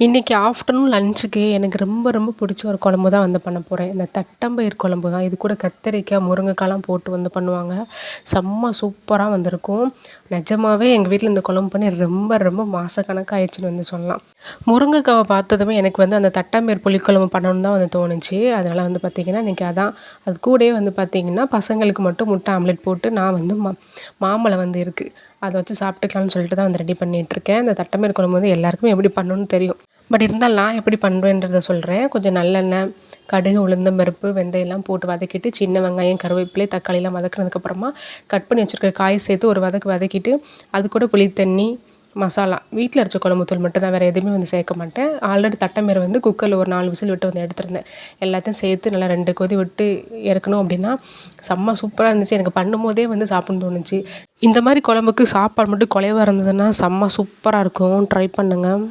இன்றைக்கி ஆஃப்டர்நூன் லஞ்சுக்கு எனக்கு ரொம்ப ரொம்ப பிடிச்ச ஒரு குழம்பு தான் வந்து பண்ண போகிறேன். இந்த தட்டம்பயிர் குழம்பு தான். இது கூட கத்திரிக்காய், முருங்கைக்காய்லாம் போட்டு வந்து பண்ணுவாங்க. செம்ம சூப்பராக வந்திருக்கும். நிஜமாவே எங்கள் வீட்டில் இந்த குழம்பு பண்ணி ரொம்ப ரொம்ப மாதக்கணக்காக ஆயிடுச்சுன்னு வந்து சொல்லலாம். முருங்கைக்காவை பார்த்ததுமே எனக்கு வந்து அந்த தட்டம்பயிர் புளிக்குழம்பு பண்ணணுன்னு தான் வந்து தோணுச்சு. அதனால் வந்து பார்த்திங்கன்னா இன்றைக்கி அதான். அது கூடயே வந்து பார்த்திங்கன்னா பசங்களுக்கு மட்டும் முட்டை ஆம்லெட் போட்டு நான் வந்து மாம்பழம் வந்து இருக்குது, அதை வச்சு சாப்பிட்டுக்கலான்னு சொல்லிட்டு தான் வந்து ரெடி பண்ணிகிட்ருக்கேன். இந்த தட்டம்பயிர் குழம்பு வந்து எல்லாருக்குமே எப்படி பண்ணணும்னு தெரியும். பட் இருந்தாலும் நான் எப்படி பண்ணுறேன்றதை சொல்கிறேன். கொஞ்சம் நல்லெண்ணெய், கடுகு, உளுந்தம் பருப்பு, வெந்தயம்லாம் போட்டு வதக்கிட்டு, சின்ன வெங்காயம், கருவேப்பிலை, தக்காளிலாம் வதக்குனதுக்கப்புறமா கட் பண்ணி வச்சுருக்க காய் சேர்த்து ஒரு வதக்கிட்டு, அது கூட புளி தண்ணி, மசாலா, வீட்டில் அரைச்ச குழம்பு தூள் மட்டும் தான், வேறு எதுவுமே வந்து சேர்க்க மாட்டேன். ஆல்ரெடி தட்டம்பயிரை வந்து குக்கரில் ஒரு 4 விசில் விட்டு வந்து எடுத்திருந்தேன். எல்லாத்தையும் சேர்த்து நல்லா 2 கொதி விட்டு இறக்கணும் அப்படின்னா செம்ம சூப்பராக இருந்துச்சு. எனக்கு பண்ணும்போதே வந்து சாப்பிட்ணுன்னு தோணுச்சு. இந்த மாதிரி குழம்புக்கு சாப்பாடு மட்டும் குலைவா இருந்ததுன்னா செம்ம சூப்பராக இருக்கும். ட்ரை பண்ணுங்கள்.